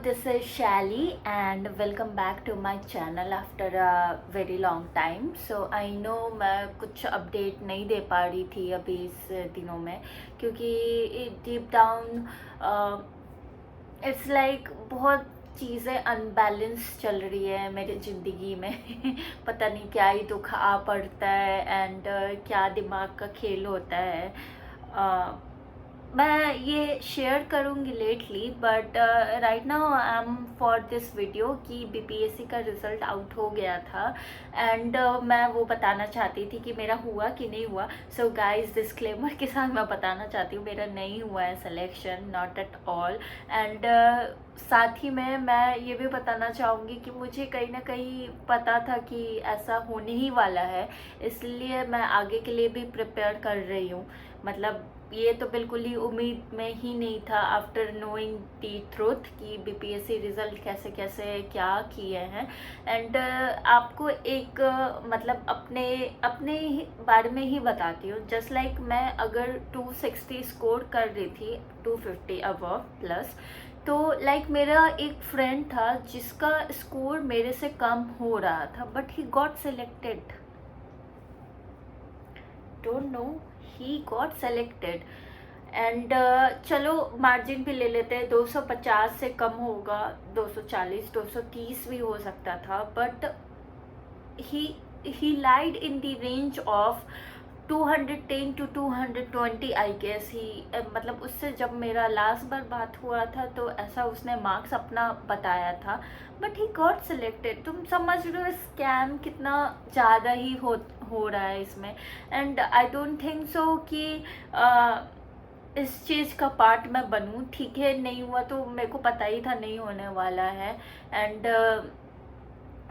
this is Shally and welcome back to my channel after a very long time. So I know मैं कुछ update नहीं दे पा रही थी अभी इस दिनों में क्योंकि डीप डाउन इट्स लाइक बहुत चीज़ें अनबैलेंस चल रही है मेरी ज़िंदगी में पता नहीं क्या ही दुख आ पड़ता है एंड क्या दिमाग का खेल होता है। मैं ये शेयर करूँगी lately but right now I M for this video कि बीपीएससी का रिज़ल्ट आउट हो गया था एंड मैं वो बताना चाहती थी कि मेरा हुआ कि नहीं हुआ। सो गाइस डिस्क्लेमर के साथ मैं बताना चाहती हूँ मेरा नहीं हुआ है selection, not at all. And साथ ही में मैं ये भी बताना चाहूँगी कि मुझे कहीं ना कहीं पता था कि ऐसा होने ही वाला है, इसलिए मैं आगे के लिए भी प्रिपेयर कर रही हूँ। मतलब ये तो बिल्कुल ही उम्मीद में ही नहीं था आफ्टर नोइंग दी ट्रूथ कि बीपीएससी रिज़ल्ट कैसे कैसे क्या किए हैं। एंड आपको एक मतलब अपने अपने ही बारे में ही बताती हूँ। जस्ट लाइक मैं अगर 260 स्कोर कर रही थी 250 अबव प्लस, तो लाइक मेरा एक फ्रेंड था जिसका स्कोर मेरे से कम हो रहा था but he got selected. Don't know, he got selected. And चलो मार्जिन भी ले लेते हैं, 250 से कम होगा, 240 230 भी हो सकता था but he lied in the range of 210 to 220 I guess he. मतलब उससे जब मेरा लास्ट बार बात हुआ था तो ऐसा उसने मार्क्स अपना बताया था बट ही गॉट सिलेक्टेड। तुम समझ रहे हो स्कैम कितना ज़्यादा ही हो रहा है इसमें। And I don't think so कि इस चीज़ का पार्ट मैं बनूं। ठीक है, नहीं हुआ तो मेरे को पता ही था नहीं होने वाला है। एंड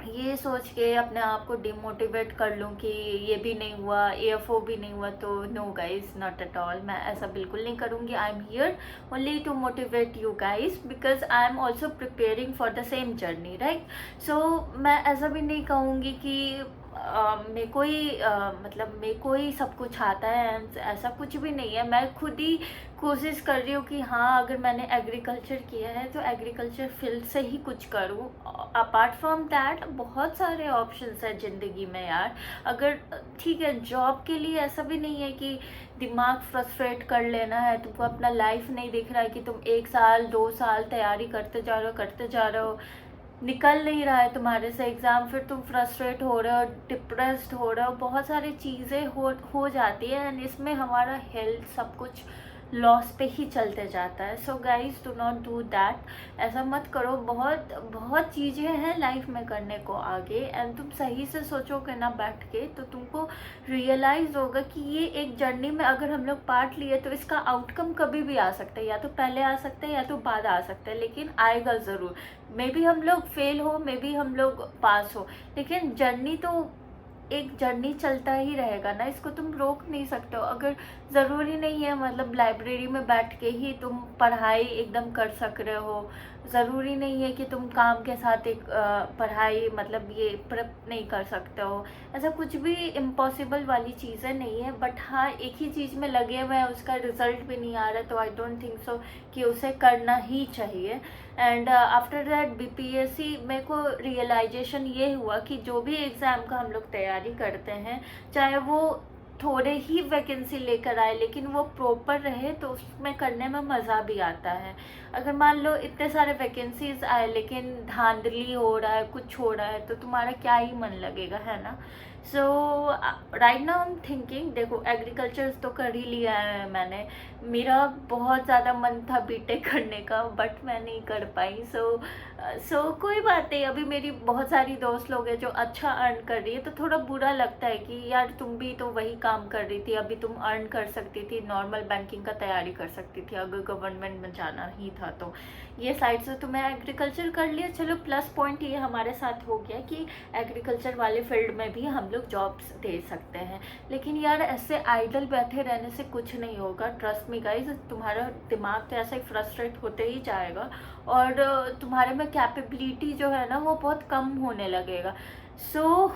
ये सोच के अपने आप को डिमोटिवेट कर लूँ कि ये भी नहीं हुआ, एएफओ भी नहीं हुआ, तो no guys, not at all. मैं ऐसा बिल्कुल नहीं करूँगी। I am here only to motivate you guys because I am also preparing for the same journey, right. So मैं ऐसा भी नहीं कहूँगी कि मेरे को ही मतलब मेरे को ही सब कुछ आता है, ऐसा कुछ भी नहीं है। मैं खुद ही कोशिश कर रही हूँ कि हाँ, अगर मैंने एग्रीकल्चर किया है तो एग्रीकल्चर फील्ड से ही कुछ करूँ। अपार्ट फ्रॉम दैट बहुत सारे ऑप्शंस है ज़िंदगी में यार। अगर ठीक है, जॉब के लिए ऐसा भी नहीं है कि दिमाग फ्रस्ट्रेट कर लेना है। तुमको अपना लाइफ नहीं दिख रहा है कि तुम 1 साल 2 साल तैयारी करते जा रहे हो, निकल नहीं रहा है तुम्हारे से एग्ज़ाम, फिर तुम फ्रस्ट्रेट हो रहे हो, डिप्रेस्ड हो रहे हो, बहुत सारी चीज़ें हो जाती है एंड इसमें हमारा हेल्थ सब कुछ लॉस पे ही चलते जाता है। So guys do not do that. ऐसा मत करो। बहुत बहुत चीज़ें हैं लाइफ में करने को आगे एंड तुम सही से सोचोगे ना बैठ के तो तुमको रियलाइज़ होगा कि ये एक जर्नी में अगर हम लोग पार्ट लिए तो इसका आउटकम कभी भी आ सकता है, या तो पहले आ सकता है या तो बाद आ सकता है, लेकिन आएगा ज़रूर। मे बी हम लोग फेल हो, मे बी हम लोग पास हो, लेकिन जर्नी तो एक जर्नी चलता ही रहेगा ना, इसको तुम रोक नहीं सकते हो। अगर ज़रूरी नहीं है मतलब लाइब्रेरी में बैठ के ही तुम पढ़ाई एकदम कर सक रहे हो, ज़रूरी नहीं है कि तुम काम के साथ एक पढ़ाई मतलब ये प्रेप नहीं कर सकते हो। ऐसा कुछ भी इम्पॉसिबल वाली चीज़ें नहीं है। बट हाँ, एक ही चीज़ में लगे हुए हैं, उसका रिज़ल्ट भी नहीं आ रहा, तो आई डोंट थिंक सो कि उसे करना ही चाहिए। एंड आफ्टर दैट बीपीएससी मेरे को रियलाइजेशन ये हुआ कि जो भी एग्ज़ाम का हम लोग तैयारी करते हैं, चाहे वो थोड़े ही वैकेंसी लेकर आए लेकिन वो प्रॉपर रहे तो उसमें करने में मज़ा भी आता है। अगर मान लो इतने सारे वैकेंसीज आए लेकिन धांधली हो रहा है, कुछ हो रहा है, तो तुम्हारा क्या ही मन लगेगा, है ना। So right now I am thinking, देखो एग्रीकल्चर तो कर ही लिया है मैंने। मेरा बहुत ज़्यादा मन था बीटेक करने का बट मैं नहीं कर पाई। सो कोई बात नहीं। अभी मेरी बहुत सारी दोस्त लोग हैं जो अच्छा अर्न कर रही है, तो थोड़ा बुरा लगता है कि यार तुम भी तो वही काम कर रही थी, अभी तुम अर्न कर सकती थी, नॉर्मल बैंकिंग का तैयारी कर सकती थी अगर गवर्नमेंट में जाना ही था तो। ये साइड से तुम्हें एग्रीकल्चर कर लिया, चलो प्लस पॉइंट ये हमारे साथ हो गया कि एग्रीकल्चर वाले फील्ड में भी हम लोग जॉब्स दे सकते हैं। लेकिन यार ऐसे आइडल बैठे रहने से कुछ नहीं होगा। ट्रस्ट मी गाइज, तुम्हारा दिमाग तो ऐसा ही फ्रस्ट्रेट होते ही जाएगा और तुम्हारे में कैपेबिलिटी जो है ना वो बहुत कम होने लगेगा। सो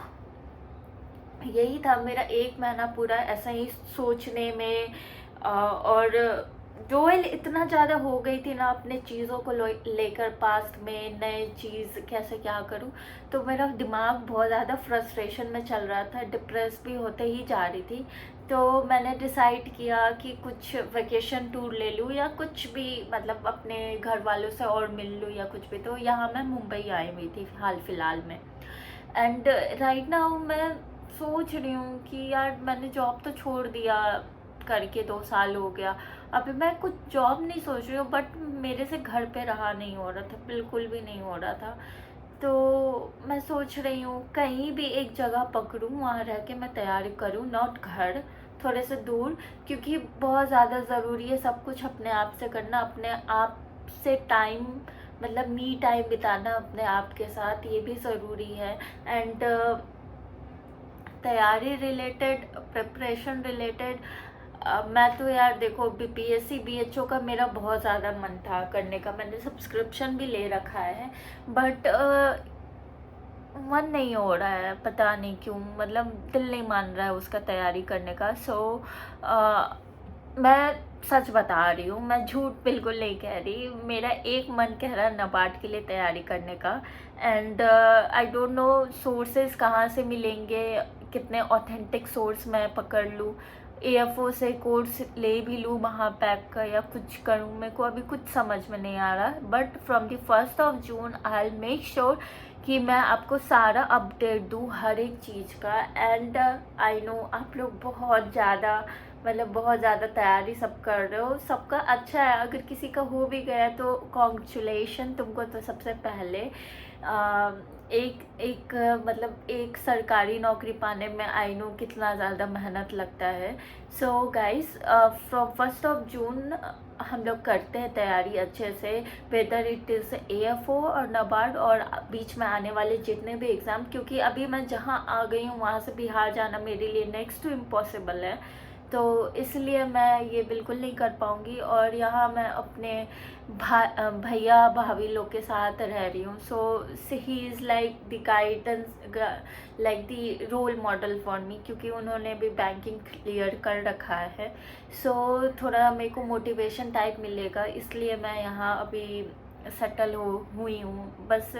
यही था मेरा 1 महीना पूरा ऐसा ही सोचने में और रोयल इतना ज़्यादा हो गई थी ना अपने चीज़ों को लेकर, पास्ट में नए चीज़ कैसे क्या करूं, तो मेरा दिमाग बहुत ज़्यादा फ्रस्ट्रेशन में चल रहा था, डिप्रेस भी होते ही जा रही थी। तो मैंने डिसाइड किया कि कुछ वेकेशन टूर ले लूँ या कुछ भी, मतलब अपने घर वालों से और मिल लूँ या कुछ भी। तो यहाँ मैं मुंबई आई हुई थी हाल फिलहाल में, एंड राइट नाउ मैं सोच रही हूँ कि यार मैंने जॉब तो छोड़ दिया करके, 2 साल हो गया। अभी मैं कुछ जॉब नहीं सोच रही हूँ, बट मेरे से घर पे रहा नहीं हो रहा था, बिल्कुल भी नहीं हो रहा था। तो मैं सोच रही हूँ कहीं भी एक जगह पकड़ूँ, वहाँ रह के मैं तैयारी करूँ, नॉट घर, थोड़े से दूर, क्योंकि बहुत ज़्यादा ज़रूरी है सब कुछ अपने आप से करना, अपने आप से टाइम, मतलब मी टाइम बिताना अपने आप के साथ, ये भी ज़रूरी है। एंड तैयारी रिलेटेड, प्रिपरेशन रिलेटेड, मैं तो यार देखो बीपीएससी बीएचओ का मेरा बहुत ज़्यादा मन था करने का, मैंने सब्सक्रिप्शन भी ले रखा है, बट मन नहीं हो रहा है, पता नहीं क्यों, मतलब दिल नहीं मान रहा है उसका तैयारी करने का। सो मैं सच बता रही हूँ, मैं झूठ बिल्कुल नहीं कह रही, मेरा एक मन कह रहा है नबार्ड के लिए तैयारी करने का। And I don't know sources कहाँ से मिलेंगे, कितने ऑथेंटिक सोर्स मैं पकड़ लूँ, एएफओ से कोर्स ले भी लूँ वहाँ पैक का, या कुछ करूँ, मेरे को अभी कुछ समझ में नहीं आ रहा। But from the 1st of June I will make sure कि मैं आपको सारा अपडेट दूँ हर एक चीज़ का। एंड आई नो आप लोग बहुत ज़्यादा, मतलब बहुत ज़्यादा तैयारी सब कर रहे हो, सबका अच्छा है, अगर किसी का हो भी गया तो कॉन्ग्रेचुलेशन तुमको। तो सबसे पहले एक मतलब एक सरकारी नौकरी पाने में आई नो कितना ज़्यादा मेहनत लगता है। So guys, from 1st of June हम लोग करते हैं तैयारी अच्छे से, वेदर इट इज़ एएफओ और नबार्ड और बीच में आने वाले जितने भी एग्ज़ाम, क्योंकि अभी मैं जहाँ आ गई हूँ वहाँ से बिहार जाना मेरे लिए नेक्स्ट टू इम्पॉसिबल है, तो इसलिए मैं ये बिल्कुल नहीं कर पाऊँगी। और यहाँ मैं अपने भैया भाभी लोग के साथ रह रही हूँ, so he is like the guidance, like the role model for me, क्योंकि उन्होंने भी बैंकिंग क्लियर कर रखा है। सो थोड़ा मेरे को मोटिवेशन टाइप मिलेगा, इसलिए मैं यहाँ अभी सेटल हुई हूँ बस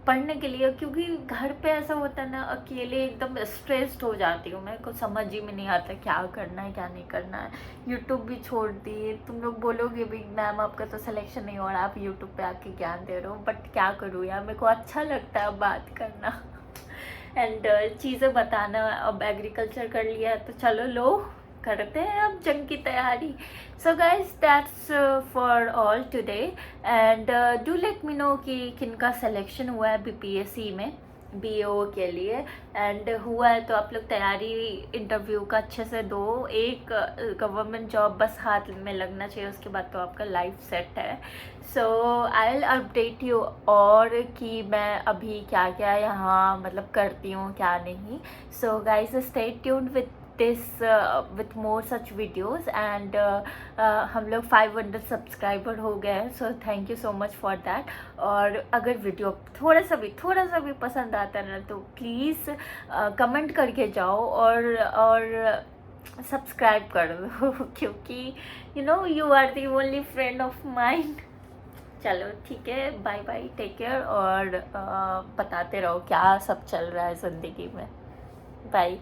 पढ़ने के लिए, क्योंकि घर पे ऐसा होता है ना, अकेले एकदम स्ट्रेस्ड हो जाती हूँ मैं, कुछ समझ ही में नहीं आता क्या करना है क्या नहीं करना है। यूट्यूब भी छोड़ दी, तुम लोग बोलोगे भी मैम आपका तो सिलेक्शन नहीं हो रहा, आप यूट्यूब पे आके ज्ञान दे रहे हो, बट क्या करूँ यार, मेरे को अच्छा लगता है बात करना एंड चीज़ें बताना। अब एग्रीकल्चर कर लिया है तो चलो लो करते हैं अब जंग की तैयारी। So guys that's for all today, and do let me know कि किनका सिलेक्शन हुआ है बीपीएससी में बीओ के लिए, एंड हुआ है तो आप लोग तैयारी इंटरव्यू का अच्छे से दो, एक गवर्नमेंट जॉब बस हाथ में लगना चाहिए, उसके बाद तो आपका लाइफ सेट है। सो आई विल अपडेट यू और कि मैं अभी क्या क्या यहाँ मतलब करती हूँ क्या नहीं। So guys stay tuned with this with more such videos, and हम लोग 500 सब्सक्राइबर हो गए हैं, so thank you so much for that. और अगर वीडियो थोड़ा सा भी पसंद आता है ना तो प्लीज़ कमेंट करके जाओ और सब्सक्राइब कर दो क्योंकि you are the only friend of mind. चलो ठीक है, बाय बाय, टेक केयर, और बताते रहो क्या सब चल रहा है ज़िंदगी में। बाय।